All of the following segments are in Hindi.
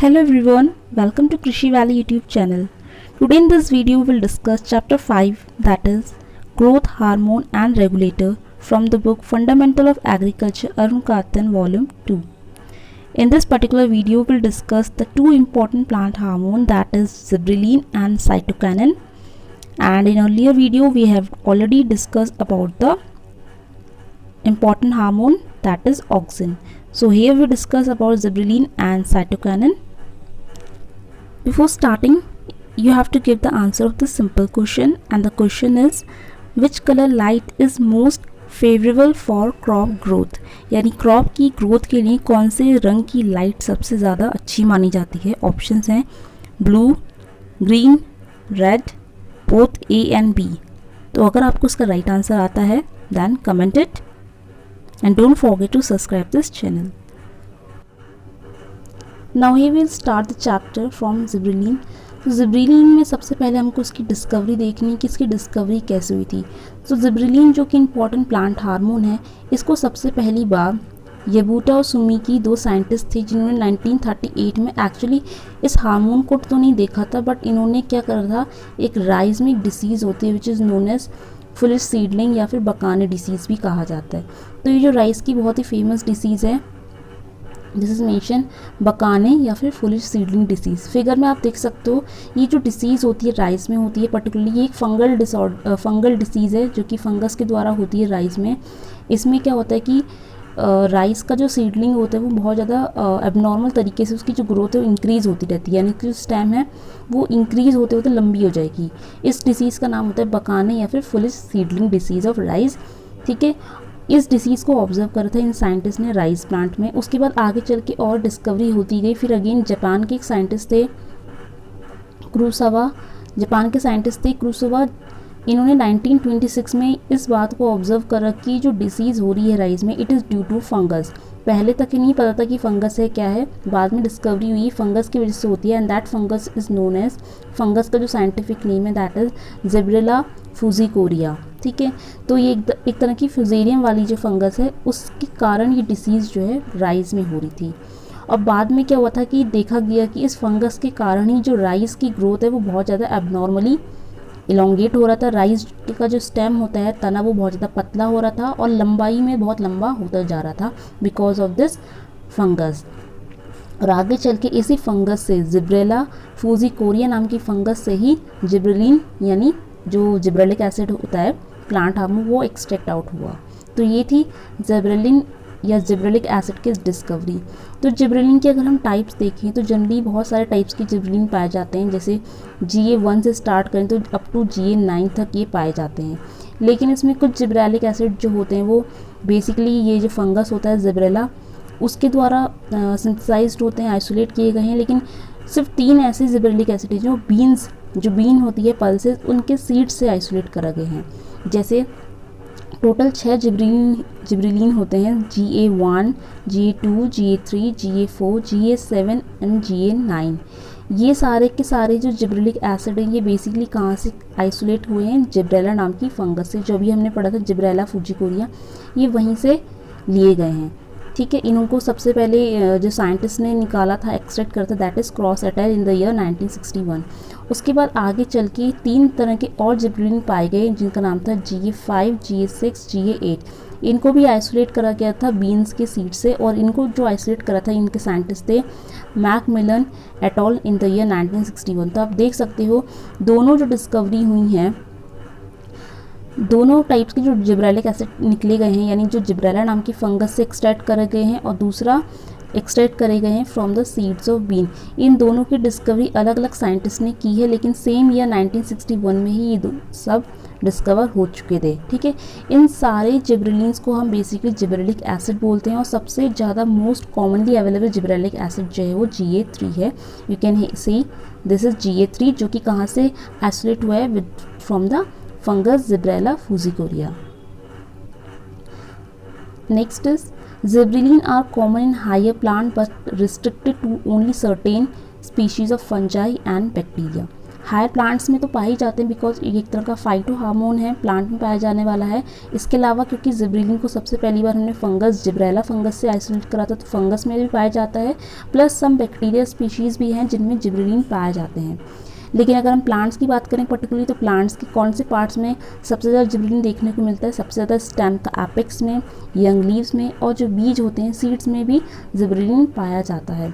Hello everyone, welcome to Krishi Valley YouTube channel. Today in this video we will discuss chapter 5, that is Growth Hormone and Regulator from the book Fundamental of Agriculture Arun Katyayan volume 2. In this particular video we will discuss the two important plant hormones, that is Gibberellin and Cytokinin, and in earlier video we have already discussed about the important hormone, that is auxin. So here we discuss about Gibberellin and Cytokinin. Before starting, you have to give the answer of the simple question, and the question is which color light is most favorable for crop growth. यानी क्रॉप की ग्रोथ के लिए कौन से रंग की लाइट सबसे ज़्यादा अच्छी मानी जाती है. ऑप्शंस हैं blue, green, red, both A and B. तो अगर आपको उसका राइट आंसर आता है then comment it and don't forget to subscribe this channel. Now here we'll start the chapter from Gibberellin. तो Gibberellin में सबसे पहले हमको उसकी डिस्कवरी देखनी है कि इसकी डिस्कवरी कैसे हुई थी. तो Gibberellin जो कि इम्पॉर्टेंट प्लांट हार्मोन है, इसको सबसे पहली बार येबूटा और सुमिकी दो साइंटिस्ट थे जिन्होंने 1938 में एक्चुअली इस हार्मोन को तो नहीं देखा था, बट इन्होंने क्या करा था, एक राइस में एक डिसीज़ होती है which is known as foolish seedling या फिर बकाने डिसीज़ भी कहा जाता है. तो ये जो राइस की बहुत ही फेमस डिसीज़ है, दिस इज मेंशन बकाने या फिर फुलिश सीडलिंग डिसीज़. फिगर में आप देख सकते हो ये जो डिसीज़ होती है राइस में होती है, पर्टिकुलरली ये एक फंगल डिसीज़ है जो कि फंगस के द्वारा होती है राइस में. इसमें क्या होता है कि राइस का जो सीडलिंग होता है वो बहुत ज़्यादा एबनॉर्मल तरीके से उसकी जो ग्रोथ है वो इंक्रीज़ होती रहती है, यानी कि जो स्टेम है वो इंक्रीज़ होते होते लंबी हो जाएगी. इस डिसीज़ का नाम होता है बकाने या फिर foolish seedling disease of rice. ठीक है, इस डिसीज़ को ऑब्जर्व करा था इन साइंटिस्ट ने राइस प्लांट में. उसके बाद आगे चल के और डिस्कवरी होती गई. फिर अगेन जापान के एक साइंटिस्ट थे क्रूसोवा, इन्होंने 1926 में इस बात को ऑब्जर्व करा कि जो डिसीज़ हो रही है राइस में it is due to fungus. पहले तक ही नहीं पता था कि फंगस है क्या है, बाद में डिस्कवरी हुई फंगस की वजह से होती है, and that fungus is known as, fungus का जो साइंटिफिक नेम है दैट इज़ जिब्रेला फुजिकोरिया. ठीक है, तो ये एक तरह की फ्यूजेरियम वाली जो फंगस है उसके कारण ये डिसीज़ जो है राइस में हो रही थी. और बाद में क्या हुआ था कि देखा गया कि इस फंगस के कारण ही जो राइस की ग्रोथ है वो बहुत ज़्यादा एबनॉर्मली इलोंगेट हो रहा था. राइस का जो स्टेम होता है तना वो बहुत ज़्यादा पतला हो रहा था और लंबाई में बहुत लंबा होता जा रहा था बिकॉज ऑफ दिस फंगस. और आगे चल के इसी फंगस से जिब्रेला फुजिकोरिया नाम की फंगस से ही जिब्रेलिन यानी जो जिब्रेलिक एसिड होता है प्लांट हार्मोन वो एक्सट्रैक्ट आउट हुआ. तो ये थी जिब्रेलिन या जिब्रेलिक एसिड की डिस्कवरी. तो जिब्रेलिन के अगर हम टाइप्स देखें तो जनरली बहुत सारे टाइप्स की जिब्रेलिन पाए जाते हैं, जैसे GA1 से स्टार्ट करें तो अप टू GA9 तक ये पाए जाते हैं. लेकिन इसमें कुछ जिब्रेलिक एसिड जो होते हैं वो बेसिकली ये जो फंगस होता है जिब्रेला उसके द्वारा सिंथेसाइज्ड होते हैं, आइसोलेट किए गए हैं. लेकिन सिर्फ 3 ऐसे जिब्रेलिक एसिड हैं जो बीन होती है पल्सेस उनके सीड से आइसोलेट करा गए हैं. जैसे टोटल 6 जिब्रेलिन होते हैं, GA1, GA2, GA3, GA4, GA7 and GA9. ये सारे के सारे जो जिब्रेलिक एसिड हैं ये बेसिकली कहाँ से आइसोलेट हुए हैं, जिब्रेला नाम की फंगस से. जो भी हमने पढ़ा था जिब्रेला फुजिकोरिया, ये वहीं से लिए गए हैं. ठीक है, इनको सबसे पहले जो साइंटिस्ट ने निकाला था एक्सट्रैक्ट करता था that is Cross et al in the year 1961. उसके बाद आगे चल के 3 तरह के और जिब्रेलिन पाए गए जिनका नाम था GA5, GA6, GA8. इनको भी आइसोलेट करा गया था बीन्स के सीड से, और इनको जो आइसोलेट करा था इनके साइंटिस्ट थे Macmillan atoll in the year 1961. तो आप देख सकते हो दोनों जो डिस्कवरी हुई हैं, दोनों टाइप्स के जो जिब्रेलिक एसिड निकले गए हैं यानी जो जिब्रेला नाम की फंगस से एक्सट्रैक्ट करे गए हैं और दूसरा एक्सट्रैक्ट करे गए हैं from the seeds of bean. इन दोनों की डिस्कवरी अलग अलग साइंटिस्ट ने की है, लेकिन सेम ईयर 1961 में ही ये सब डिस्कवर हो चुके थे. ठीक है, इन सारे जिब्रेलिन्स को हम बेसिकली जिब्रेलिक एसिड बोलते हैं, और सबसे ज़्यादा most commonly available gibberellic acid जो है वो GA3 है. You can see this is GA3 जो कि कहाँ से आइसोलेट हुआ है with from the fungus Gibberella fujicoria. Next is Gibberellin are common in higher plant but restricted to only certain species of fungi and bacteria. Higher plants में तो पाए ही जाते हैं बिकॉज ये एक तरह का फाइटो हार्मोन है, प्लांट में पाया जाने वाला है। इसके अलावा क्योंकि जिब्रेलिन को सबसे पहली बार हमने फंगस जिब्रेला फंगस से आइसोलेट करा था, तो फंगस में भी पाया जाता है, प्लस सम बैक्टीरिया स्पीशीज़ भी हैं जिनमें जिब्रेलिन पाए जाते हैं। लेकिन अगर हम प्लांट्स की बात करें पर्टिकुलरली, तो प्लांट्स के कौन से पार्ट्स में सबसे ज़्यादा जिब्रेलिन देखने को मिलता है? सबसे ज़्यादा स्टेम का एपेक्स में, यंग लीव्स में, और जो बीज होते हैं सीड्स में भी जिब्रेलिन पाया जाता है।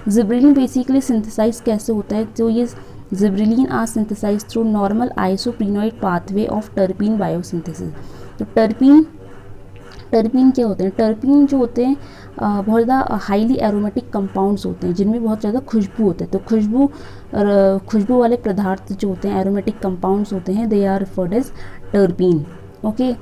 जिब्रेलिन बेसिकली सिंथेसाइज कैसे होता है? तो ये gibberellin are synthesise through normal isoprenoid pathway of terpene biosynthesis. तो टर्पीन क्या होते हैं? टर्पीन जो होते हैं बहुत ज़्यादा हाईली एरोमेटिक कंपाउंड्स होते हैं जिनमें बहुत ज़्यादा खुशबू होते हैं। तो खुशबू वाले पदार्थ जो होते हैं, एरोमेटिक कंपाउंड्स होते हैं, they are referred as terpene. Okay,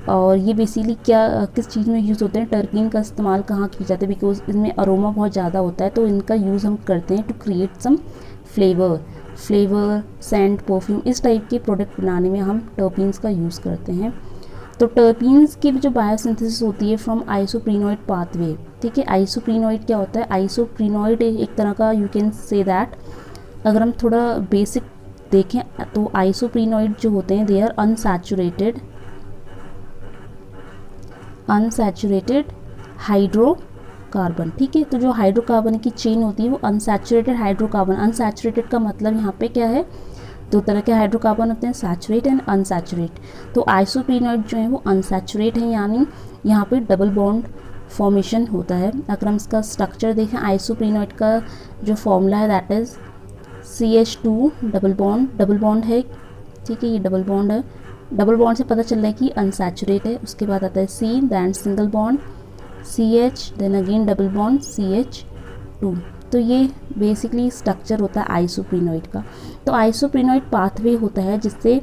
और ये बेसिकली किस चीज़ में यूज़ होते हैं? टर्पीन का इस्तेमाल कहाँ किया जाता है? बिकॉज इसमें अरोमा बहुत ज़्यादा होता है, तो इनका यूज़ हम करते हैं to create some flavour, scent, perfume, इस टाइप के प्रोडक्ट बनाने में हम टर्पीन्स का यूज़ करते हैं। तो टर्पीन्स की जो बायोसिंथेसिस होती है फ्रॉम आइसोप्रीनोइड पाथवे। ठीक है, आइसोप्रीनोइड क्या होता है? आइसोप्रीनोइड एक तरह का, यू कैन से दैट, अगर हम थोड़ा बेसिक देखें तो आइसोप्रीनोइड जो होते हैं दे आर अनसैचुरेटेड हाइड्रोकार्बन। ठीक है, तो जो हाइड्रोकार्बन की चेन होती है वो अनसैचुरेटेड हाइड्रोकार्बन। अनसैचुरेटेड का मतलब यहाँ पे क्या है? दो तरह के हाइड्रोकार्बन होते हैं, सैचुरेट एंड अनसैचुरेट। तो आइसोप्रीनोइड जो है वो अनसैचुरेट है, यानी यहाँ पे डबल बॉन्ड फॉर्मेशन होता है। अगर हम इसका स्ट्रक्चर देखें, आइसोप्रीनोइड का जो फॉर्मूला है that is CH2 double bond है। ठीक है, ये डबल बॉन्ड है। डबल बॉन्ड से पता चल रहा है कि अनसैचुरेट है। उसके बाद आता है C, then single bond CH, then again double bond CH2। तो ये बेसिकली स्ट्रक्चर होता है आइसोप्रीनोइड का। तो आइसोप्रीनोइड पाथवे होता है जिससे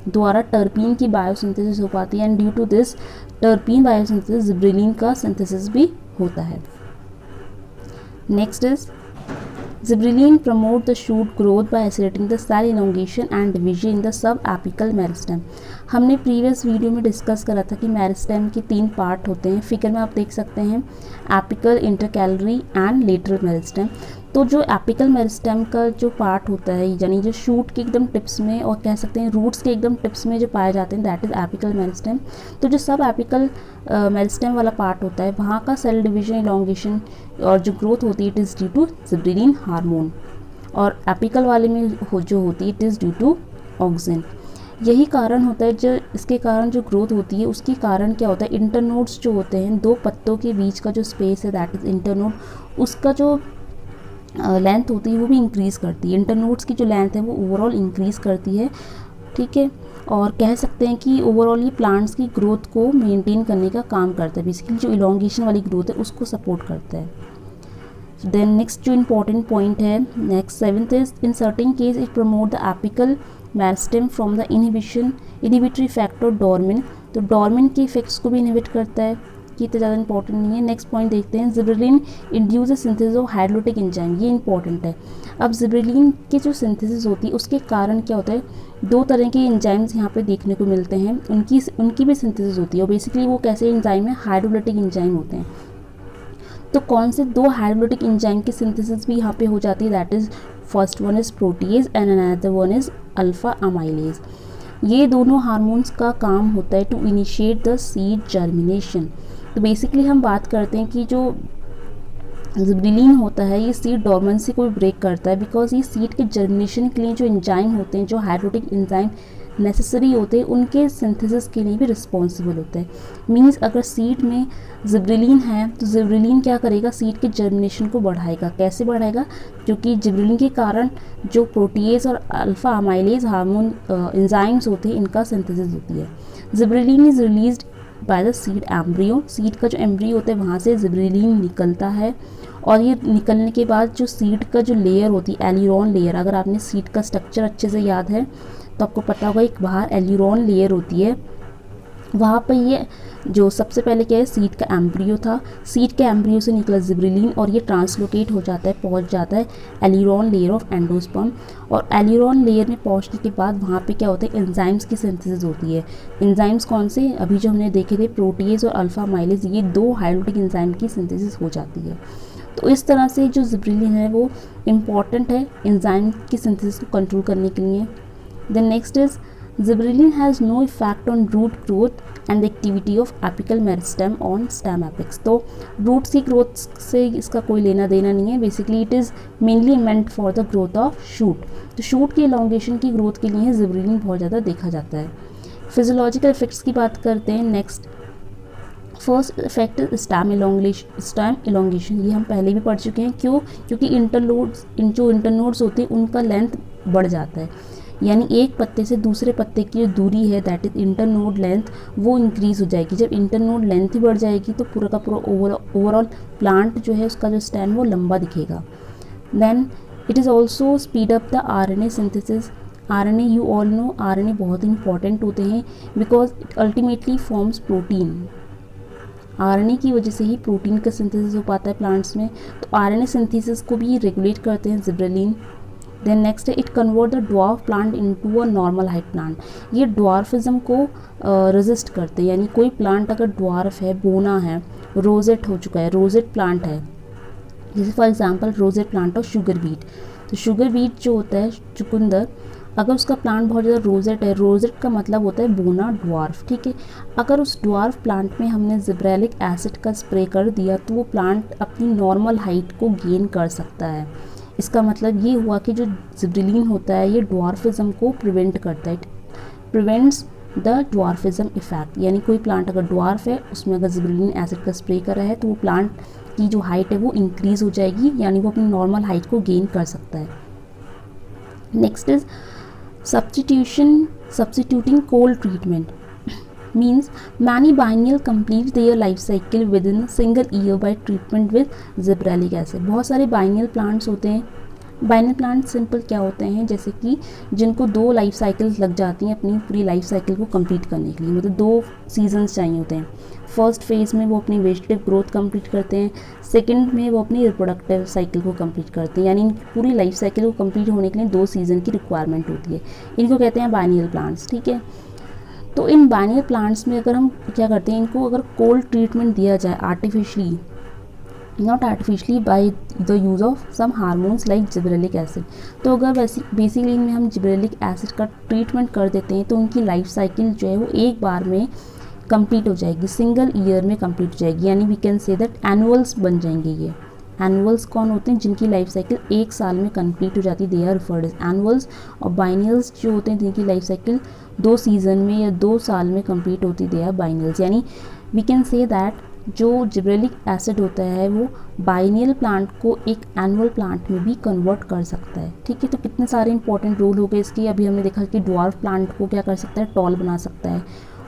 द्वारा टर्पीन की बायोसिंथेसिस हो पाती है, and due to this terpene biosynthesis gibberellin का सिंथेसिस भी होता है। Next is gibberellin promote the shoot growth by accelerating the cell elongation and division in the subapical meristem। हमने प्रीवियस वीडियो में डिस्कस करा था कि मेरिस्टेम के 3 पार्ट होते हैं। फिगर में आप देख सकते हैं apical, intercalary and lateral meristem. तो जो एपिकल मेरिस्टेम का जो पार्ट होता है, यानी जो शूट के एकदम टिप्स में और कह सकते हैं रूट्स के एकदम टिप्स में जो पाए जाते हैं, दैट इज़ एपिकल मेरिस्टेम। तो जो सब एपिकल मेरिस्टेम वाला पार्ट होता है वहाँ का सेल डिवीजन, इलॉन्गेशन और जो ग्रोथ होती है it is due to gibberellin hormone, और एपिकल वाले में जो होती है it is due to auxin. यही कारण होता है जो इसके कारण जो ग्रोथ होती है उसके कारण क्या होता है? इंटरनोड्स जो होते हैं, 2 पत्तों के बीच का जो स्पेस है दैट इज़ इंटरनोड, उसका जो लेंथ होती है वो भी इंक्रीज़ करती है। इंटरनोड्स की जो लेंथ है वो ओवरऑल इंक्रीज़ करती है। ठीक है, और कह सकते हैं कि ओवरऑल ये प्लांट्स की ग्रोथ को मेंटेन करने का काम करता है। बेसिकली जो इलॉन्गेशन वाली ग्रोथ है उसको सपोर्ट करता है। देन नेक्स्ट जो इंपॉर्टेंट पॉइंट है, next 7th is in certain case it promote the apical meristem from the inhibitory factor dormin. तो डोर्मिन के इफेक्ट्स को भी इनहिबिट करता है, कि इतना ज़्यादा इंपॉर्टेंट नहीं है। नेक्स्ट पॉइंट देखते हैं, gibberellin induce synthesis of hydrolytic enzyme. ये इंपॉर्टेंट है। अब जिब्रेलिन की जो सिंथेसिस होती है उसके कारण क्या होता है? 2 तरह के एंजाइम्स यहाँ पे देखने को मिलते हैं, उनकी भी सिंथेसिस होती है, और बेसिकली वो कैसे एंजाइम है? हाइड्रोलिटिक एंजाइम होते हैं। तो कौन से 2 हाइड्रोलिटिक एंजाइम की सिंथेसिस भी यहाँ पे हो जाती है? That is first one is protease and another one is alpha amylase. ये दोनों हार्मोन्स का काम होता है to initiate the seed germination. तो बेसिकली हम बात करते हैं कि जो जिब्रेलिन होता है ये सीड डोर्मेंसी को ब्रेक करता है, बिकॉज ये सीड के जर्मिनेशन के लिए जो एंजाइम होते हैं, जो हाइड्रोलिटिक एंजाइम नेसेसरी होते हैं, उनके सिंथेसिस के लिए भी रिस्पॉन्सिबल होता है। मींस अगर सीड में जिब्रेलिन है तो जिब्रेलिन क्या करेगा? सीड के जर्मिनेशन को बढ़ाएगा। कैसे बढ़ाएगा? क्योंकि जिब्रेलिन के कारण जो प्रोटीएज और अल्फा अमाइलेज हार्मोन एंजाइम्स होते हैं इनका सिंथेसिस होती है। Gibberellin is released by the seed embryo. Seed का जो एम्ब्रियो होता है वहाँ से जिब्रेलिन निकलता है, और ये निकलने के बाद जो सीड का जो लेयर होती है, एलिरॉन लेयर, अगर आपने सीड का स्ट्रक्चर अच्छे से याद है तो आपको पता होगा एक बाहर एलिरॉन लेयर होती है, वहाँ पर ये जो सबसे पहले क्या है? सीड का एम्ब्रियो था। सीड के एम्ब्रियो से निकला जिब्रेलिन और ये ट्रांसलोकेट हो जाता है, पहुँच जाता है एलिरॉन लेयर ऑफ एंडोस्पर्म, और एलिरॉन लेयर में पहुँचने के बाद वहाँ पे क्या होता है? एंजाइम्स की सिंथेसिस होती है। एंजाइम्स कौन से? अभी जो हमने देखे थे प्रोटीएज और अल्फा माइलेज, ये 2 हाइड्रोलिटिक एंजाइम की सिंथेसिस हो जाती है। तो इस तरह से जो जिब्रेलिन है वो इम्पॉर्टेंट है एंजाइम की सिंथेसिस को कंट्रोल करने के लिए। Then next is gibberellin has no effect on root growth and the activity of apical meristem on stem apex. तो रूट्स की ग्रोथ से इसका कोई लेना देना नहीं है, basically it is mainly meant for the growth of shoot. तो शूट की इलॉन्गेशन की ग्रोथ के लिए जिब्रेलिन बहुत ज़्यादा देखा जाता है। फिजियोलॉजिकल इफेक्ट्स की बात करते हैं। Next first effect stem elongation, ये हम पहले भी पढ़ चुके हैं। क्यों? क्योंकि जो इंटरनोड्स होते हैं उनका लेंथ बढ़ जाता है, यानी एक पत्ते से दूसरे पत्ते की जो दूरी है दैट इज इंटरनोड लेंथ वो इंक्रीज़ हो जाएगी। जब इंटरनोड लेंथ ही बढ़ जाएगी तो पूरा का पूरा ओवरऑल प्लांट जो है उसका जो स्टेम वो लंबा दिखेगा। Then it is also speed up the RNA synthesis. RNA, you all know, RNA बहुत इंपॉर्टेंट होते हैं because it ultimately forms protein. RNA की वजह से ही प्रोटीन का सिंथेसिस हो पाता है प्लांट्स में, तो आरएनए सिंथेसिस को भी रेगुलेट करते हैं जिब्रेलिन। देन नेक्स्ट है it convert the dwarf plant into a normal height plant. ये ड्वार्फिज्म को रेजिस्ट करते हैं, यानी कोई प्लांट अगर ड्वार्फ है, बोना है, रोजेट हो चुका है, रोजेट प्लांट है, जैसे for example rosette plant of sugar beet. तो शुगर बीट जो होता है चुकंदर, अगर उसका प्लांट बहुत ज़्यादा रोजेट है, रोजेट का मतलब होता है बोना, ड्वार्फ, ठीक है। अगर उस ड्वार्फ प्लांट में हमने जिब्रेलिक एसिड का स्प्रे कर दिया तो वो प्लांट अपनी नॉर्मल हाइट को गेन कर सकता है। इसका मतलब ये हुआ कि जो जिब्रेलिन होता है ये ड्वार्फिज्म को प्रिवेंट करता है, प्रिवेंट्स द ड्वार्फिज्म इफेक्ट। यानी कोई प्लांट अगर ड्वार्फ है उसमें अगर जिब्रेलिन एसिड का स्प्रे करा है तो वो प्लांट की जो हाइट है वो इंक्रीज़ हो जाएगी, यानी वो अपनी नॉर्मल हाइट को गेन कर सकता है। Next is substituting cold treatment means many biennial complete their life cycle within a single year by treatment with gibberellic acid। बहुत सारे biennial plants होते हैं। बाइनल प्लांट सिंपल क्या होते हैं, जैसे कि जिनको 2 लाइफ साइकिल्स लग जाती हैं अपनी पूरी लाइफ साइकिल को कंप्लीट करने के लिए, मतलब 2 सीजन्स चाहिए होते हैं। फर्स्ट फेज़ में वो अपनी वेजिटेटिव ग्रोथ कंप्लीट करते हैं, सेकंड में वो अपनी रिप्रोडक्टिव साइकिल को कंप्लीट करते हैं, यानी इनकी पूरी लाइफ साइकिल को कंप्लीट होने के लिए 2 सीज़न की रिक्वायरमेंट होती है। इनको कहते हैं बाइनियल प्लांट्स, ठीक है। तो इन बाइनियल प्लांट्स में अगर हम क्या करते हैं, इनको अगर कोल्ड ट्रीटमेंट दिया जाए artificially, not artificially, by the use of some hormones like gibberellic acid. तो अगर बेसिकली इनमें हम जिब्रेलिक एसिड का ट्रीटमेंट कर देते हैं तो उनकी लाइफ साइकिल जो है वो एक बार में कंप्लीट हो जाएगी, सिंगल ईयर में कंप्लीट हो जाएगी, यानी we can say that annuals बन जाएंगे। ये एनुअल्स कौन होते हैं, जिनकी लाइफ साइकिल 1 साल में कंप्लीट हो जाती है, they are referred as annuals. और बाइनियल्स जो होते हैं जिनकी लाइफ साइकिल 2 सीजन में या 2 साल में कंप्लीट होती, दे आर बाइनियल्स। यानी वी कैन से दैट जो जिब्रेलिक एसिड होता है वो बाइनियल प्लांट को एक एनुअल प्लांट में भी कन्वर्ट कर सकता है, ठीक है। तो कितने सारे इंपॉर्टेंट रोल हो गए इसके। अभी हमने देखा कि ड्वार्फ प्लांट को क्या कर सकता है, टॉल बना सकता है,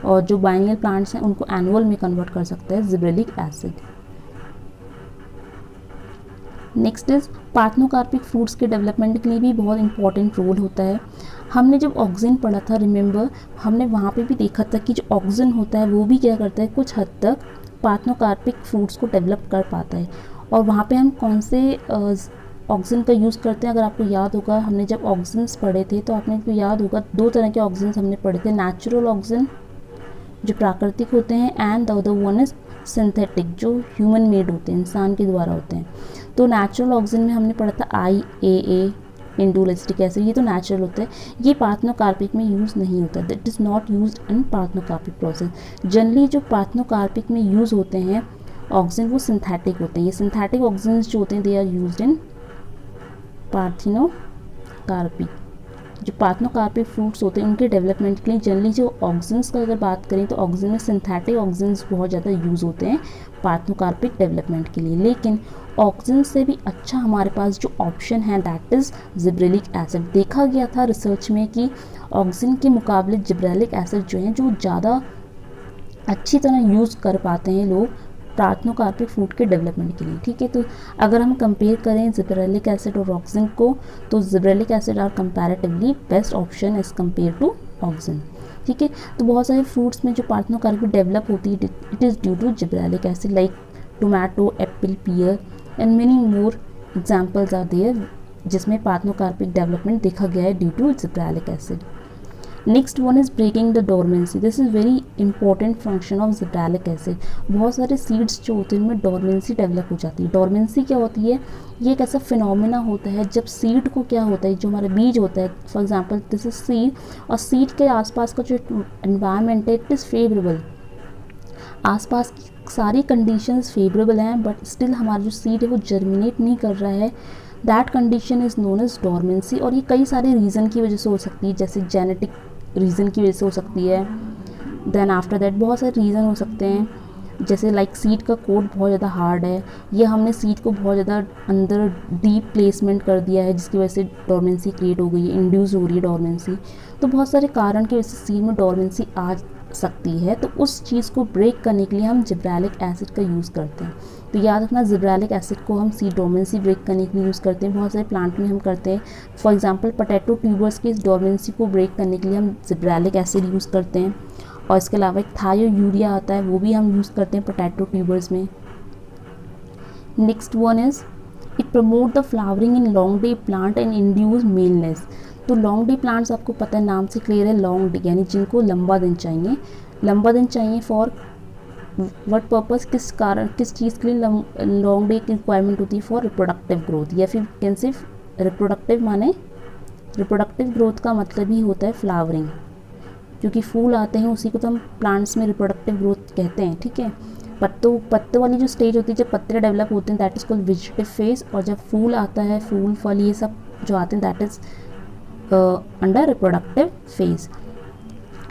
और जो बाइनियल प्लांट्स हैं उनको एनुअल में कन्वर्ट कर सकता है gibberellic acid. Next is parthenocarpic fruits के डेवलपमेंट के लिए भी बहुत इंपॉर्टेंट रोल होता है। हमने जब ऑक्सिन पढ़ा था, रिमेंबर, हमने वहाँ पे भी देखा था कि जो ऑक्सिन होता है वो भी क्या करता है, कुछ हद तक पार्थेनोकार्पिक फ्रूट्स को डेवलप कर पाता है। और वहाँ पे हम कौन से ऑक्सिन का यूज़ करते हैं, अगर आपको याद होगा हमने जब ऑक्सिन्स पढ़े थे तो आपको याद होगा 2 तरह के ऑक्सिन्स हमने पढ़े थे, नेचुरल ऑक्सिन जो प्राकृतिक होते हैं and the other one is synthetic जो ह्यूमन मेड होते हैं, इंसान के द्वारा होते हैं। तो नेचुरल ऑक्सिन में हमने पढ़ा था IAA, इंडोलेस्टिक एसिड, ये तो नेचुरल होता है, ये पार्थेनोकार्पिक में यूज़ नहीं होता, that is not used in parthenocarpic process. Generally जो पार्थेनोकार्पिक में यूज़ होते हैं ऑक्सिन वो सिंथेटिक होते हैं। ये सिंथेटिक ऑक्सिन जो होते हैं they are used in parthenocarpic. जो पार्थेनोकार्पिक फ्रूट्स होते हैं उनके डेवलपमेंट के लिए जनरली जो ऑक्सिन्स का अगर बात करें तो ऑक्सिन में सिंथेटिक ऑक्सिन्स बहुत ज़्यादा यूज़ होते हैं पार्थेनोकार्पिक डेवलपमेंट के लिए। लेकिन ऑक्सिन से भी अच्छा हमारे पास जो ऑप्शन है दैट इज़ जिब्रेलिक एसिड। देखा गया था रिसर्च में कि ऑक्सिन के मुकाबले जिब्रेलिक एसिड जो है जो ज़्यादा अच्छी तरह यूज़ कर पाते हैं लोग पार्थेनोकार्पिक फ्रूट के डेवलपमेंट के लिए, ठीक है। तो अगर हम कंपेयर करें जिब्रेलिक एसिड और ऑक्सिन को तो gibberellic acid are comparatively best option as compare to auxin, ठीक है। तो बहुत सारे फ्रूट्स में जो पार्थेनोकार्पिक डेवलप होती है it is due to gibberellic acid, like tomato, apple, pear and many more examples are there जिसमें पार्थेनोकार्पिक डेवलपमेंट देखा गया है due to gibberellic acid. Next one is breaking the dormancy, this is very important function of gibberellic acid. बहुत सारे सीड्स जो होते हैं उनमें डोरमेंसी डेवलप हो जाती है। डोरमेंसी क्या होती है, ये एक ऐसा फिनोमिना होता है जब सीड को क्या होता है, जो हमारा बीज होता है, for example this is seed, और सीड के आसपास का जो एनवायरनमेंट है इट इज़ फेवरेबल, आसपास की सारी कंडीशंस फेवरेबल हैं, बट स्टिल हमारा जो सीड है वो जर्मिनेट नहीं कर रहा है, that condition is known as dormancy. और ये कई सारे रीज़न की वजह से हो सकती है, जैसे जेनेटिक रीज़न की वजह से हो सकती है, देन आफ्टर दैट बहुत सारे रीज़न हो सकते हैं, जैसे लाइक सीड का कोड बहुत ज़्यादा हार्ड है, ये हमने सीड को बहुत ज़्यादा अंदर डीप प्लेसमेंट कर दिया है जिसकी वजह से डोरमेंसी क्रिएट हो गई है, इंड्यूस हो रही है डोरमेंसी। तो बहुत सारे कारण की वजह से सीड में डोरमेंसी आ सकती है, तो उस चीज़ को ब्रेक करने के लिए हम जिब्रेलिक एसिड का यूज़ करते हैं। तो याद रखना, जिब्रेलिक एसिड को हम सीड डोरमेंसी ब्रेक करने के लिए यूज़ करते हैं, बहुत सारे प्लांट में हम करते हैं। फॉर एग्जांपल पोटैटो ट्यूबर्स की इस डोरमेंसी को ब्रेक करने के लिए हम जिब्रेलिक एसिड यूज़ करते हैं, और इसके अलावा एक थायोयूरिया आता है, वो भी हम यूज़ करते हैं पोटैटो ट्यूबर्स में। Next one is it promote the flowering in long day plant and induce maleness. तो लॉन्ग डे प्लांट्स आपको पता है, नाम से क्लियर है, लॉन्ग डे यानी जिनको लंबा दिन चाहिए, लंबा दिन चाहिए फॉर व्हाट पर्पस, किस कारण, किस चीज़ के लिए लॉन्ग डे की रिक्वायरमेंट होती है, फॉर रिप्रोडक्टिव ग्रोथ, या फिर कैन से रिप्रोडक्टिव माने रिप्रोडक्टिव ग्रोथ का मतलब ही होता है फ्लावरिंग, क्योंकि फूल आते हैं उसी को तो हम प्लांट्स में रिप्रोडक्टिव ग्रोथ कहते हैं, ठीक है। पत्तों वाली जो स्टेज होती है, जब पत्ते डेवलप होते हैं that is called vegetative phase, और जब फूल आता है, फूल फल ये सब जो आते हैं that is under reproductive phase.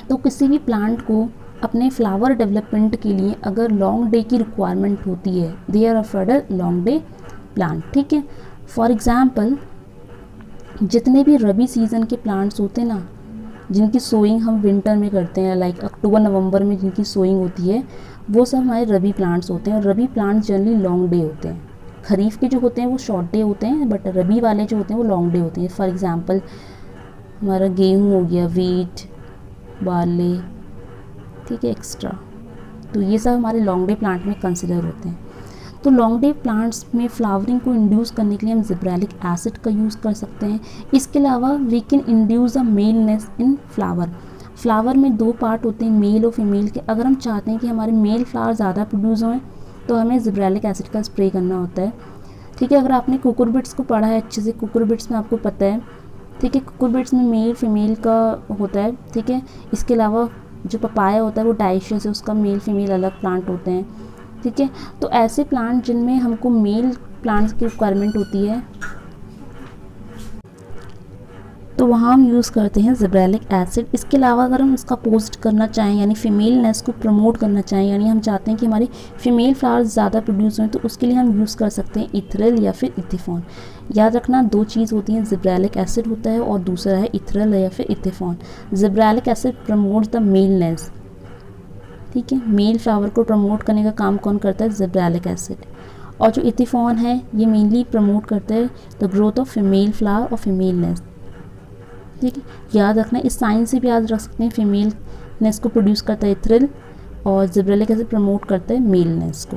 तो किसी भी प्लांट को अपने फ्लावर डेवलपमेंट के लिए अगर लॉन्ग डे की रिक्वायरमेंट होती है, they are afford long day plant, ठीक है। फॉर एग्जांपल जितने भी रबी सीज़न के प्लांट्स होते हैं ना, जिनकी सोइंग हम विंटर में करते हैं, लाइक अक्टूबर नवंबर में जिनकी सोइंग होती है, वो सब हमारे रबी प्लांट्स होते हैं। और रबी प्लांट्स जनरली लॉन्ग डे होते हैं। खरीफ के जो होते हैं वो शॉर्ट डे होते हैं, बट रबी वाले जो होते हैं वो लॉन्ग डे होते हैं। फॉर एग्जांपल हमारा गेहूँ हो गया, वीट, बार्ले, ठीक है, एक्स्ट्रा, तो ये सब हमारे लॉन्ग डे प्लांट में कंसिडर होते हैं। तो लॉन्ग डे प्लांट्स में फ्लावरिंग को इंड्यूस करने के लिए हम जिब्रेलिक एसिड का यूज़ कर सकते हैं। इसके अलावा we can induce a maleness in flower. Flower में दो पार्ट होते हैं, मेल और फीमेल के। अगर हम चाहते हैं कि हमारे मेल फ्लावर ज़्यादा प्रोड्यूस हों तो हमें जिब्रेलिक एसिड का स्प्रे करना होता है, ठीक है। अगर आपने कुकुरबिट्स को पढ़ा है अच्छे से, कुकुरबिट्स में आपको पता है, ठीक है, कुकुरबिट्स में मेल फीमेल का होता है, ठीक है। इसके अलावा जो पपाया होता है वो डाइशियस है, उसका मेल फीमेल अलग प्लांट होते हैं, ठीक है। तो ऐसे प्लांट जिनमें हमको मेल प्लांट्स की रिक्वायरमेंट होती है तो वहाँ हम यूज़ करते हैं जिब्रेलिक एसिड। इसके अलावा अगर हम इसका पोस्ट करना चाहें, यानी फीमेलनेस को प्रमोट करना चाहें, यानी हम चाहते हैं कि हमारी फीमेल फ्लावर्स ज़्यादा प्रोड्यूस हों, तो उसके लिए हम यूज़ कर सकते हैं इथेरल या फिर इथेफॉन। याद रखना, दो चीज़ होती हैं, जिब्रेलिक एसिड होता है और दूसरा है इथेरल या फिर इथेफॉन। जिब्रेलिक एसिड प्रमोट्स द मेलनेस, ठीक है। मेल फ्लावर को प्रमोट करने का काम कौन करता है? Gibberellic acid. और जो इथेफॉन है ये मेनली प्रमोट करता है the growth of female flower और फीमेलनेस, ठीक है। याद रखना, इस साइन से भी याद रख सकते हैं, फीमेलनेस को प्रोड्यूस करता है इथेरल और जिब्रेलिक एसिड प्रमोट करता है मेलनेस को।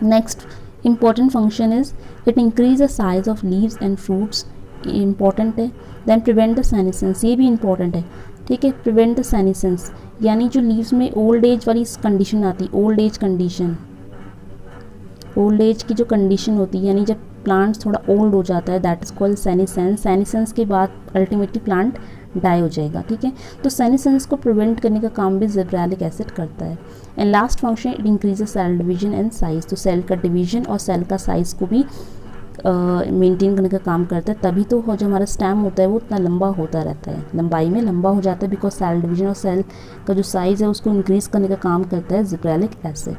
Next important function is it increase the size of leaves and fruits, important है। देन प्रिवेंट द सेनेसेंस, ये भी इंपॉर्टेंट है, ठीक है। प्रिवेंट द सेनेसेंस यानी जो लीव्स में ओल्ड एज वाली कंडीशन आती है, old age condition, old age की जो कंडीशन होती है, यानी जब प्लांट थोड़ा ओल्ड हो जाता है, that is called senescence. Senescence के बाद अल्टीमेटली प्लांट डाई हो जाएगा, ठीक है। तो सेनेसेंस को प्रिवेंट करने का काम भी जिब्रेलिक एसिड करता है। And last function, it increases cell division and size. तो सेल का डिवीजन और सेल का साइज़ को भी मेंटेन करने का काम करता है, तभी तो जो हमारा स्टेम होता है वो इतना लंबा होता रहता है, लंबाई में लंबा हो जाता है, बिकॉज सेल डिवीजन और सेल का जो साइज़ है उसको इंक्रीज़ करने का काम करता है जिब्रेलिक एसिड।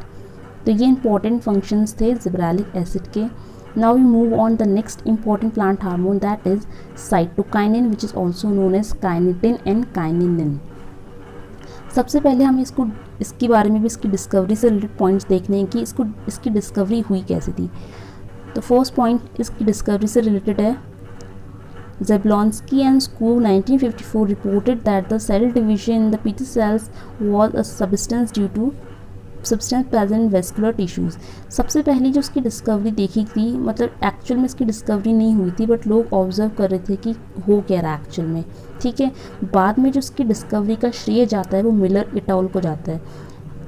तो ये इंपॉर्टेंट फंक्शंस थे जिब्रेलिक एसिड के। Now we move on the next important plant hormone, that is cytokinin, which is also known as kinetin and kininin. सबसे पहले हम इसके बारे में भी, इसकी डिस्कवरी से रिलेटेड पॉइंट्स देखने हैं कि इसकी डिस्कवरी हुई कैसे थी। तो फर्स्ट पॉइंट इसकी डिस्कवरी से रिलेटेड है। Zablonsky and School 1954 reported that the cell division in the Petri cells was a substance due to substance present in vascular tissues. सबसे पहले जो उसकी डिस्कवरी देखी थी, मतलब एक्चुअल में इसकी डिस्कवरी नहीं हुई थी, बट लोग ऑब्जर्व कर रहे थे कि हो क्या रहा है एक्चुअल में, ठीक है। बाद में जो उसकी डिस्कवरी का श्रेय जाता है वो मिलर एट अल को जाता है,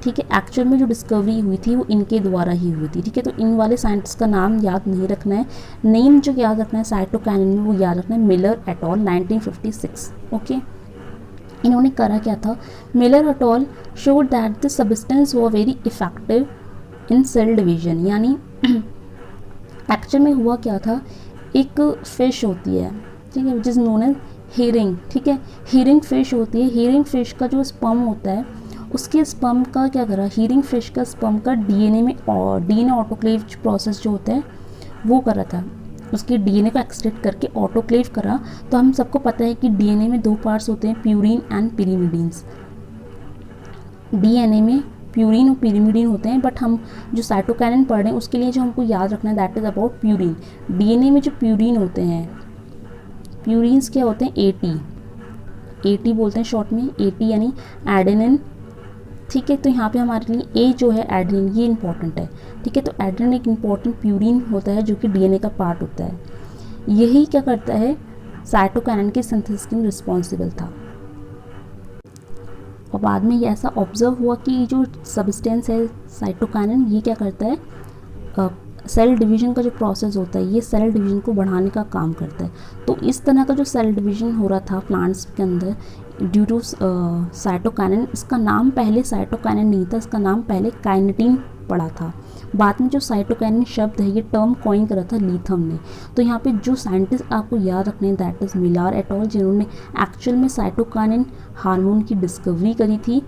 ठीक है। एक्चुअल में जो डिस्कवरी हुई थी वो इनके द्वारा ही हुई थी, ठीक है। तो इन वाले साइंटिस्ट का नाम याद नहीं रखना है, नेम जो याद रखना है साइटोकाइनिन में वो याद रखना है मिलर एट अल 1956, ओके। इन्होंने करा क्या था, Miller et al showed that the substance were very effective in cell division. यानी एक्चुअल में हुआ क्या था, एक फिश होती है, ठीक है, which is known as herring, ठीक है। हीरिंग फिश होती है, हीरिंग फिश का जो स्पर्म होता है उसके स्पर्म का क्या करा, हीरिंग फिश का स्पर्म का डीएनए में डीएनए ऑटोक्लेव प्रोसेस जो होता है वो करा था, उसके डीएनए को एक्सट्रैक्ट करके ऑटोक्लेव करा। तो हम सबको पता है कि डीएनए में 2 पार्ट्स होते हैं, प्यूरिन एंड पिरीमिडीन्स। डीएनए में प्यूरिन और पिरीमिडीन होते हैं, बट हम जो साइटोकाइनिन पढ़ रहे हैं उसके लिए जो हमको याद रखना है that is about purine. DNA में जो प्यूरिन होते हैं, प्यूरिन्स क्या होते हैं, एटी बोलते हैं शॉर्ट में, एटी यानी एडेनिन, ठीक है। तो यहाँ पे हमारे लिए ए जो है एडेनिन, ये इंपॉर्टेंट है, ठीक है। तो एडेनिन एक इंपॉर्टेंट प्यूरिन होता है जो कि डीएनए का पार्ट होता है। यही क्या करता है, साइटोकाइनिन के सिंथेसिस के लिए रिस्पॉन्सिबल था। और बाद में ये ऐसा ऑब्जर्व हुआ कि जो सब्सटेंस है साइटोकाइनिन ये क्या करता है, सेल डिवीजन का जो प्रोसेस होता है ये सेल डिवीजन को बढ़ाने का काम करता है। तो इस तरह का जो सेल डिवीजन हो रहा था प्लांट्स के अंदर ड्यू टू साइटोकाइनिन, इसका नाम पहले साइटोकाइनिन नहीं था, इसका नाम पहले काइनेटिन पड़ा था। बाद में जो साइटोकाइनिन शब्द है ये टर्म कॉइन करा था लीथम ने। तो यहाँ पे जो साइंटिस्ट आपको याद रखने हैं दैट इज़ मिलर एट अल, जिन्होंने एक्चुअल में साइटोकाइनिन हार्मोन की डिस्कवरी करी थी।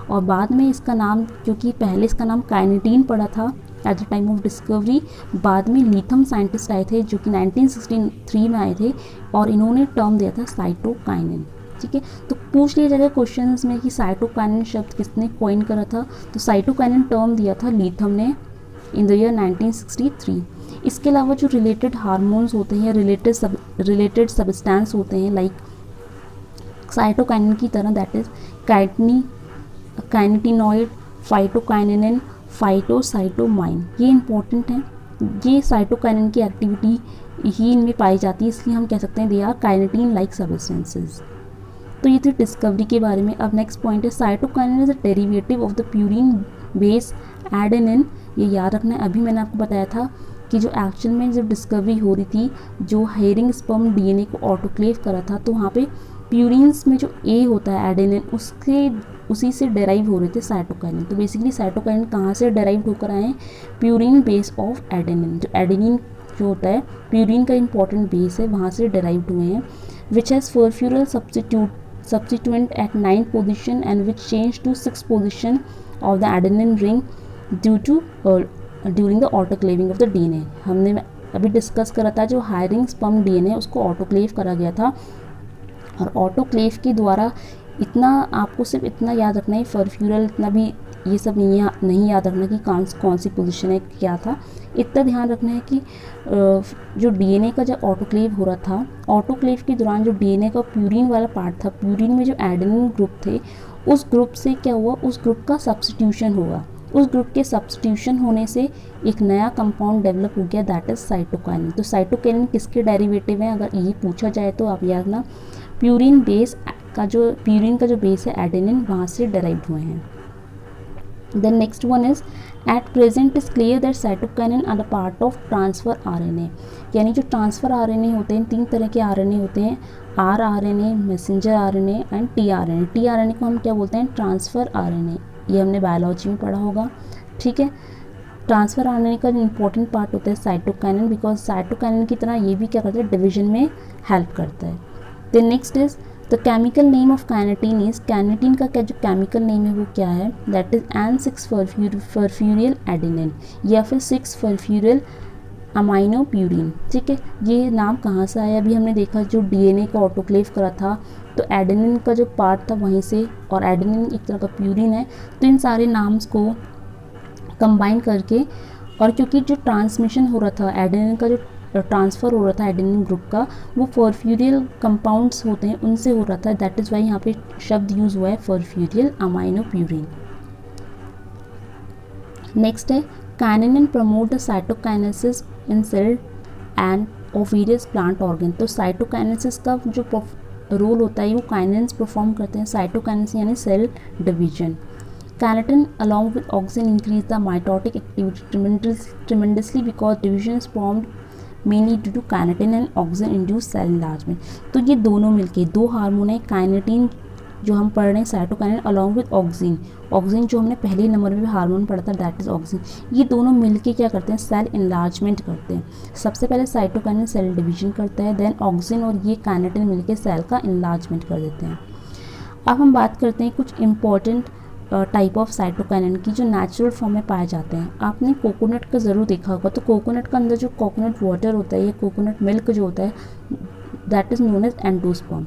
और बाद में इसका नाम, क्योंकि पहले इसका नाम काइनेटिन पड़ा था at the time of discovery, बाद में लीथम साइंटिस्ट आए थे जो कि 1963 में आए थे और इन्होंने टर्म दिया था साइटोकाइनिन, ठीक है। तो पूछ लिया जाएगा क्वेश्चंस में कि साइटोकाइनिन शब्द किसने कॉइन करा था, तो साइटोकाइनिन टर्म दिया था लीथम ने इन द ईयर 1963। इसके अलावा जो रिलेटेड हार्मोन्स होते हैं, रिलेटेड सब्सटेंस होते हैं लाइक साइटोकाइनिन की तरह दैट इज काइनेटिनॉइड, फाइटोकाइनिन, फाइटोसाइटोमाइन, ये इंपॉर्टेंट है। ये साइटोकाइनिन की एक्टिविटी ही इनमें पाई जाती है, इसलिए हम कह सकते हैं they are kinetin like substances. तो ये थी डिस्कवरी के बारे में। अब नेक्स्ट पॉइंट है cytokinin is a derivative of the purine base adenine. ये याद रखना है, अभी मैंने आपको बताया था कि जो एक्चुअल में जब डिस्कवरी हो रही थी, जो हेरिंग स्पर्म डीएनए को ऑटोक्लेव करा था, तो वहाँ पे प्यूरिन्स में जो ए होता है एडेनिन, उसी से डेराइव हो रहे थे साइटोकाइनिन। तो बेसिकली साइटोकाइनिन कहाँ से डेराइव होकर आए हैं, प्यूरिन बेस ऑफ एडेनिन। जो एडेनिन जो होता है प्यूरिन का इंपॉर्टेंट बेस है, वहाँ से डेराइव्ड हुए हैं। Which has furfural substituent at 9th position and which changed to 6th position of the adenine ring due to during the autoclaving of the DNA। हमने अभी डिस्कस करा था जो हायरिंग स्पर्म डीएनए उसको ऑटोक्लेव करा गया था, और ऑटोक्लेव के द्वारा इतना आपको सिर्फ इतना याद रखना है, फॉर्फ्यूरल इतना भी ये सब नहीं याद रखना कि कौन सी पोजीशन है क्या था। इतना ध्यान रखना है कि जो डीएनए का जब ऑटोक्लेव हो रहा था, ऑटोक्लेव के दौरान जो डीएनए का प्यूरिन वाला पार्ट था, प्यूरिन में जो एडेनिन ग्रुप थे, उस ग्रुप से क्या हुआ, उस ग्रुप का सब्स्टिट्यूशन होगा। उस ग्रुप के सब्स्टिट्यूशन होने से एक नया कंपाउंड डेवलप हो गया दैट इज साइटोकाइनिन। तो साइटोकाइनिन किसके डेरिवेटिव हैं, अगर ये पूछा जाए तो आप याद रखना प्यूरिन का जो बेस है एडेनिन, वहाँ से डेराइव्ड हुए हैं। Then next one is at present is clear that cytokinin are a part of transfer RNA। यानी जो ट्रांसफ़र RNA होते हैं, 3 तरह के RNA होते हैं, rRNA, messenger RNA and tRNA। tRNA को हम क्या बोलते हैं, ट्रांसफ़र RNA। ये हमने बायोलॉजी में पढ़ा होगा, ठीक है। ट्रांसफ़र RNA का जो इंपॉर्टेंट पार्ट होता है साइटोकाइनिन, बिकॉज साइटोकाइनिन की तरह ये भी क्या करता है, डिवीजन में हेल्प करता है। Then next is the chemical name of kinetin is, kinetin का क्या जो केमिकल नेम है वो क्या है, दैट इज N6 फॉर्फ्यूरिल एडेनिन या फिर 6 फॉर्फ्यूरिल अमाइनोप्यूरिन, ठीक है। ये नाम कहाँ से आया, अभी हमने देखा जो डीएनए का ऑटोक्लेव करा था तो एडेनिन का जो पार्ट था वहीं से, और एडेनिन एक तरह का प्यूरिन है। तो इन सारे नाम्स को कंबाइन करके, और क्योंकि जो ट्रांसमिशन हो रहा था एडेनिन का, जो ट्रांसफ़र हो रहा था एडेनिन ग्रुप का, वो फॉर्फ्यूरियल कंपाउंड्स होते हैं उनसे हो रहा था, दैट इज़ वाई यहाँ पे शब्द यूज़ हुआ है फॉर्फ्यूरियल अमाइनोप्यूरिन। नेक्स्ट है kinin promote the cytokinesis in cell and of various plant organ. तो साइटोकाइनेसिस का जो रोल होता है वो काइनिन्स परफॉर्म करते हैं। साइटोकाइनेसिस यानी cell division. Kinetin along with oxygen increase the mitotic activity tremendously because division is formed mainly due to kinetin and oxygen induce cell enlargement. तो ये दोनों मिलके दो हार्मोन है, काइनेटिन जो हम पढ़ रहे हैं cytokinin along with oxygen, oxygen जो हमने पहले नंबर में हार्मोन पढ़ा था दैट इज ऑक्सीजन, ये दोनों मिलके क्या करते हैं सेल इनलार्जमेंट करते हैं। सबसे पहले साइटोकाइनिन सेल डिवीजन करता है, देन ऑक्सीजन और ये काइनेटिन मिलके सेल का इनलार्जमेंट कर देते हैं। अब हम बात करते हैं कुछ इंपॉर्टेंट टाइप ऑफ साइटोकाइनिन की जो नेचुरल फॉर्म में पाए जाते हैं। आपने कोकोनट का ज़रूर देखा होगा, तो कोकोनट का अंदर जो कोकोनट वाटर होता है या कोकोनट मिल्क जो होता है that is known as endosperm,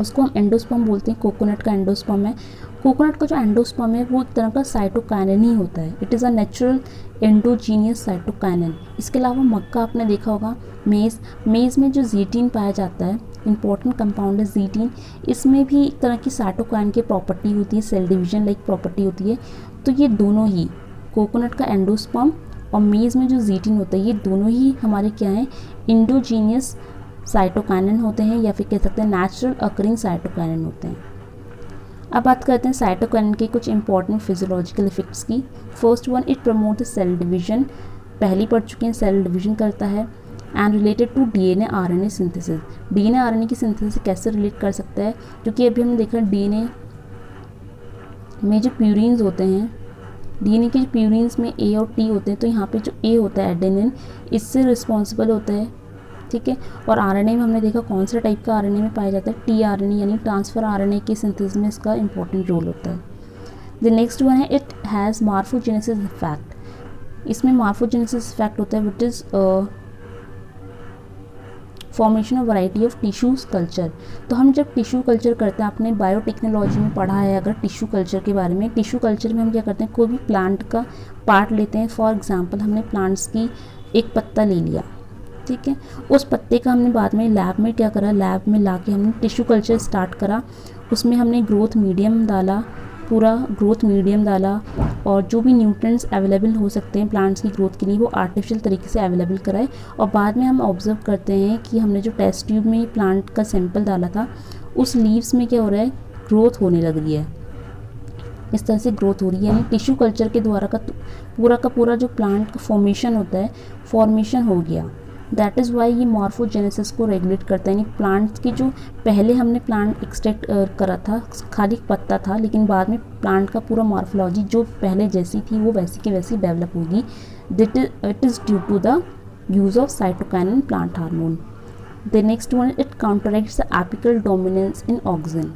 उसको हम एंडोस्पर्म बोलते हैं। कोकोनट का एंडोस्पर्म है। कोकोनट का जो एंडोस्पर्म है वो एक तरह का साइटोकाइनिन ही होता है। It is a natural endogenous cytokinin. इसके अलावा मक्का आपने देखा होगा, मेज़ में जो जीटीन पाया जाता है, इंपॉर्टेंट कंपाउंड है जीटीन, इसमें भी एक तरह की साइटोकाइन की प्रॉपर्टी होती है, सेल डिवीजन लाइक प्रॉपर्टी होती है। तो ये दोनों ही कोकोनट का एंडोस्पर्म और मेज़ में जो जीटीन होता है ये दोनों ही हमारे क्या हैं इंडोजीनियस साइटोकाइनिन होते हैं या फिर कह सकते हैं नेचुरल अकरिंग साइटोकाइनिन होते हैं। अब बात करते हैं साइटोकाइनिन के कुछ इंपॉर्टेंट फिजियोलॉजिकल इफेक्ट्स की। First one, it promote the cell division, पहली पढ़ चुके हैं, सेल डिवीजन करता है। And related to DNA RNA synthesis, DNA RNA की सिंथेसिस कैसे रिलेट कर सकता है, क्योंकि अभी हमने देखा डीएनए में जो प्यूरिन्स होते हैं, डीएनए के प्यूरिन्स में ए और टी होते हैं, तो यहाँ पे जो ए होता है एडेनिन, इससे रिस्पॉन्सिबल होता है, ठीक है। और आरएनए में हमने देखा कौन सा टाइप का आरएनए में पाया जाता है, टीआरएनए यानी ट्रांसफर आरएनए के सिंथेसिस में इसका इंपॉर्टेंट रोल होता है। द नेक्स्ट वन है इट हैज़ मॉर्फोजेनेसिस इफेक्ट, इसमें मॉर्फोजेनेसिस इफेक्ट होता है which is formation of variety of tissues culture. तो हम जब टिश्यू कल्चर करते हैं, आपने बायोटेक्नोलॉजी में पढ़ा है अगर टिश्यू कल्चर के बारे में, टिश्यू कल्चर में हम क्या करते हैं कोई भी प्लांट का पार्ट लेते हैं। फॉर एग्जांपल हमने प्लांट्स की एक पत्ता ले लिया, ठीक है, उस पत्ते का हमने बाद में लैब में क्या करा, लैब में ला के हमने टिश्यू कल्चर स्टार्ट करा, उसमें हमने ग्रोथ मीडियम डाला, पूरा ग्रोथ मीडियम डाला और जो भी न्यूट्रिएंट्स अवेलेबल हो सकते हैं प्लांट्स की ग्रोथ के लिए वो आर्टिफिशियल तरीके से अवेलेबल कराए। और बाद में हम ऑब्जर्व करते हैं कि हमने जो टेस्ट ट्यूब में प्लांट का सैंपल डाला था उस लीव्स में क्या हो रहा है, ग्रोथ होने लग रही है, इस तरह से ग्रोथ हो रही है। यानी टिश्यू कल्चर के द्वारा का पूरा जो प्लांट का फॉर्मेशन होता है, फॉर्मेशन हो गया। दैट इज़ वाई ये मॉर्फोजेनेसिस को रेगुलेट करता है। यानी प्लांट्स की जो पहले हमने प्लांट एक्सट्रैक्ट करा था, खाली पत्ता था, लेकिन बाद में प्लांट का पूरा मॉर्फोलॉजी जो पहले जैसी थी वो वैसी की वैसी डेवलप होगी। It is due to the use of cytokinin plant hormone. The next one, it counteracts the apical dominance in oxygen,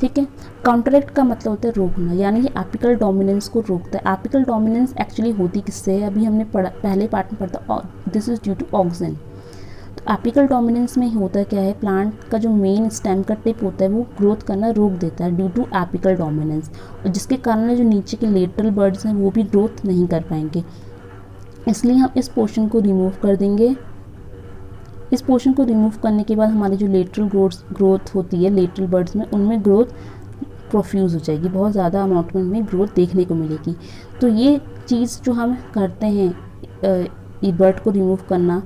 ठीक है। काउंटरैक्ट का मतलब होता है रोकना, यानी ये एपिकल डोमिनेंस को रोकता है। एपिकल डोमिनेंस एक्चुअली होती किससे है, अभी हमने पहले पार्ट में पढ़ा था, this is due to oxygen. तो एपिकल डोमिनेंस में होता क्या है, प्लांट का जो मेन स्टेम का टिप होता है वो ग्रोथ करना रोक देता है ड्यू टू एपिकल डोमिनेंस, और जिसके कारण जो नीचे के लेटरल बर्ड्स हैं वो भी ग्रोथ नहीं कर पाएंगे। इसलिए हम इस पोर्शन को रिमूव कर देंगे। इस पोर्शन को रिमूव करने के बाद हमारी जो लेटरल ग्रोथ होती है लेटरल बर्ड्स में, उनमें ग्रोथ प्रोफ्यूज़ हो जाएगी, बहुत ज़्यादा अमाउंट में ग्रोथ देखने को मिलेगी। तो ये चीज़ जो हम करते हैं ये बर्ड को रिमूव करना,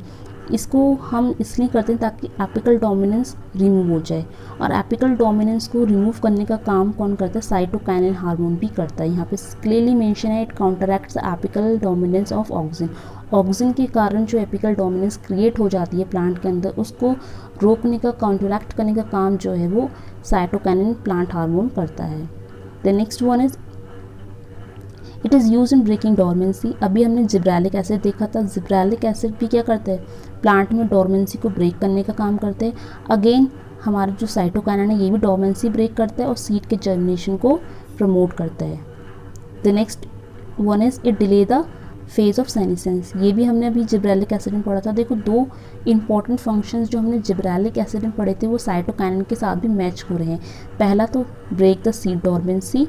इसको हम इसलिए करते हैं ताकि एपिकल डोमिनेंस रिमूव हो जाए। और एपिकल डोमिनेंस को रिमूव करने का काम कौन करता है, साइटोकाइनिन हार्मोन भी करता है। यहाँ पे क्लियरली मेंशन है, it counteracts the apical dominance of oxygen. Oxygen के कारण जो एपिकल डोमिनेंस क्रिएट हो जाती है प्लांट के अंदर, उसको रोकने का, काउंटरैक्ट करने का काम जो है वो साइटोकाइनिन प्लांट हार्मोन करता है। The next one is it is use in breaking dormancy. अभी हमने जिब्रेलिक एसिड देखा था, जिब्रेलिक एसिड भी क्या करता है, प्लांट में डोरमेंसी को ब्रेक करने का काम करते हैं। अगेन हमारा जो साइटोकाइनिन है ये भी डोरमेंसी ब्रेक करता है और सीड के जर्मिनेशन को प्रमोट करता है। The next one is it delay the phase of senescence. ये भी हमने अभी जिब्रेलिक एसिड में पढ़ा था। देखो दो इंपॉर्टेंट फंक्शंस जो हमने जिब्रेलिक एसिड में पढ़े थे वो साइटोकाइनिन के साथ भी मैच हो रहे हैं। पहला तो break the seed dormancy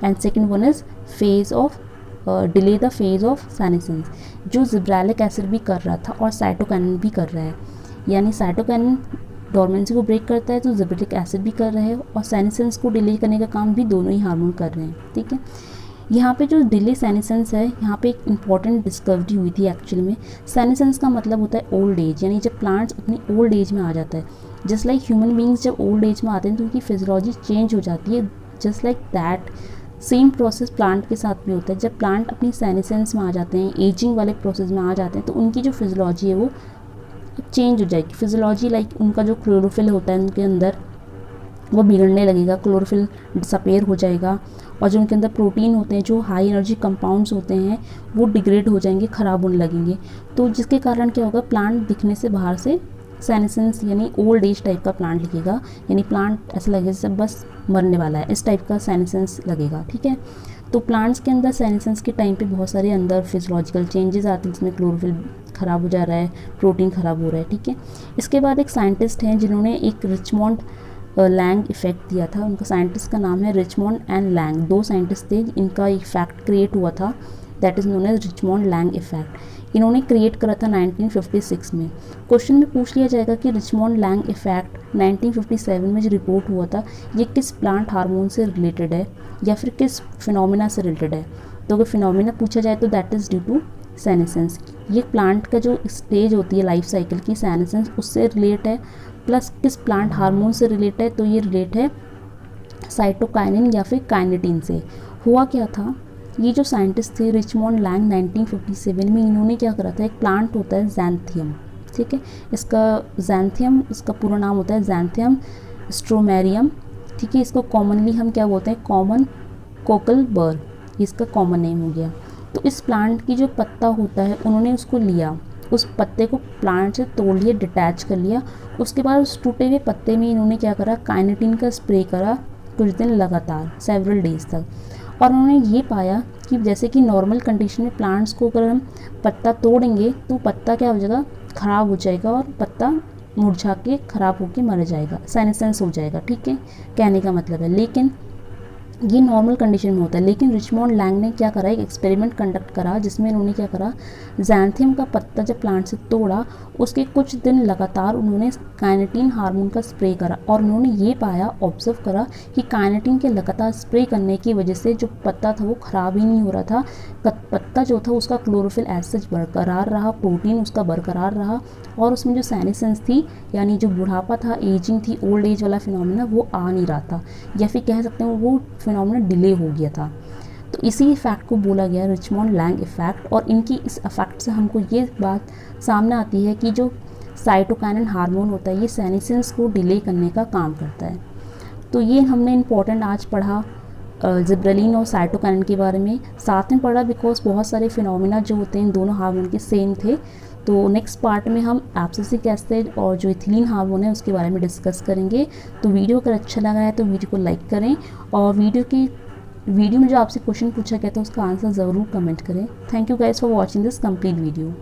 and second one is phase of delay the phase of senescence, जो जिब्रेलिक एसिड भी कर रहा था और साइटोकाइनिन भी कर रहा है। यानी साइटोकाइनिन डोरमेंसी को ब्रेक करता है तो जिब्रेलिक एसिड भी कर रहा है, और सेनेसेंस को डिले करने का काम भी दोनों ही हार्मोन कर रहे हैं, ठीक है। यहाँ पे जो डिले सेनेसेंस है, यहाँ पे एक इम्पॉर्टेंट डिस्कवरी हुई थी एक्चुअल में। सेनेसेंस का मतलब होता है ओल्ड एज, यानी जब प्लांट्स अपनी ओल्ड एज में आ जाता है। जस्ट लाइक ह्यूमन बींग्स जब ओल्ड एज में आते हैं तो उनकी फिजियोलॉजी चेंज हो जाती है, just like that same process plant के साथ भी होता है। जब प्लांट अपनी सेनेसेंस में आ जाते हैं, एजिंग वाले प्रोसेस में आ जाते हैं, तो उनकी जो फिजियोलॉजी है वो चेंज हो जाएगी। फिजियोलॉजी लाइक उनका जो क्लोरोफिल होता है उनके अंदर वो बिगड़ने लगेगा, क्लोरोफिल डिसअपेयर हो जाएगा, और जो उनके अंदर प्रोटीन होते हैं, जो हाई एनर्जी कंपाउंड्स होते हैं, वो डिग्रेड हो जाएंगे, ख़राब होने लगेंगे। तो जिसके कारण क्या होगा, प्लांट दिखने से बाहर से सेनेसेंस यानी ओल्ड एज टाइप का प्लांट दिखेगा, यानी प्लांट ऐसा लगेगा जैसे बस मरने वाला है, इस टाइप का सेनेसेंस लगेगा। ठीक है, तो प्लांट्स के अंदर सेनेसेंस के टाइम पे बहुत सारे अंदर फिजियोलॉजिकल चेंजेस आते हैं, जिसमें क्लोरोफिल ख़राब हो जा रहा है, प्रोटीन ख़राब हो रहा है। ठीक है, इसके बाद एक साइंटिस्ट हैं जिन्होंने एक रिचमोंड लैंग इफ़ेक्ट दिया था। उनका साइंटिस्ट का नाम है रिचमोंड एंड लैंग। दो साइंटिस्ट थे, इनका इफेक्ट क्रिएट हुआ था, that is known as Richmond Lang effect. इन्होंने क्रिएट करा था 1956 में। क्वेश्चन में पूछ लिया जाएगा कि रिचमोंड लैंग इफेक्ट 1957 में जो रिपोर्ट हुआ था, ये किस प्लांट हार्मोन से रिलेटेड है या फिर किस फिनोमिना से रिलेटेड है। तो अगर फिनोमिना पूछा जाए तो that is due to senescence. ये प्लांट का जो स्टेज होती है लाइफ साइकिल की, सेनेसेंस उससे रिलेट है, प्लस किस प्लांट हार्मोन से रिलेट है, तो ये रिलेट है साइटोकाइनिन या फिर काइनेटिन से। हुआ क्या था, ये जो साइंटिस्ट थे रिचमोंड लैंग 1957 में, इन्होंने क्या करा था, एक प्लांट होता है ज़ैंथियम। ठीक है, इसका ज़ैंथियम, इसका पूरा नाम होता है ज़ैंथियम स्ट्रोमेरियम। ठीक है, इसको कॉमनली हम क्या बोलते हैं, कॉमन कोकल बर, इसका कॉमन नेम हो गया। तो इस प्लांट की जो पत्ता होता है, उन्होंने उसको लिया, उस पत्ते को प्लांट से तोड़ लिया, डिटैच कर लिया। उसके बाद उस टूटे हुए पत्ते में इन्होंने क्या करा, काइनेटिन का स्प्रे करा कुछ दिन लगातार, सेवरल डेज तक। और उन्होंने ये पाया कि जैसे कि नॉर्मल कंडीशन में प्लांट्स को अगर हम पत्ता तोड़ेंगे तो पत्ता क्या हो जाएगा, ख़राब हो जाएगा, और पत्ता मुरझा के ख़राब होके मर जाएगा, सेनेसेंस हो जाएगा। ठीक है, कहने का मतलब है, लेकिन ये नॉर्मल कंडीशन में होता है। लेकिन रिचमोंड लैंग ने क्या करा, एक एक्सपेरिमेंट कंडक्ट करा, जिसमें उन्होंने क्या करा, ज़ैंथियम का पत्ता जब प्लांट से तोड़ा, उसके कुछ दिन लगातार उन्होंने काइनेटिन हार्मोन का स्प्रे करा, और उन्होंने ये पाया, ऑब्जर्व करा कि काइनेटिन के लगातार स्प्रे करने की वजह से जो पत्ता था वो ख़राब ही नहीं हो रहा था। पत्ता जो था उसका क्लोरोफिल एज सच बरकरार रहा, प्रोटीन उसका बरकरार रहा, और उसमें जो सेनेसेंस थी, यानी जो बुढ़ापा था, एजिंग थी, ओल्ड एज वाला फिनोमिना, वो आ नहीं रहा था, या फिर कह सकते हैं वो फिनोमिना डिले हो गया था। तो इसी इफ़ेक्ट को बोला गया रिचमोंड लैंग इफ़ेक्ट। और इनकी इस इफ़ेक्ट से हमको ये बात सामने आती है कि जो साइटोकाइनिन हार्मोन होता है, ये सेनेसेंस को डिले करने का काम करता है। तो ये हमने इम्पोर्टेंट आज पढ़ा जिब्रेलिन और साइटोकाइनिन के बारे में, साथ में पढ़ा बिकॉज बहुत सारे फिनोमिना जो होते हैं दोनों हार्मोन के सेम थे। तो नेक्स्ट पार्ट में हम एब्सिसिक एसिड और जो इथिलीन हार्मोन है उसके बारे में डिस्कस करेंगे। तो वीडियो अगर अच्छा लगा है तो वीडियो को लाइक करें, और वीडियो में जो आपसे क्वेश्चन पूछा गया था उसका आंसर ज़रूर कमेंट करें। Thank you guys for watching this complete video.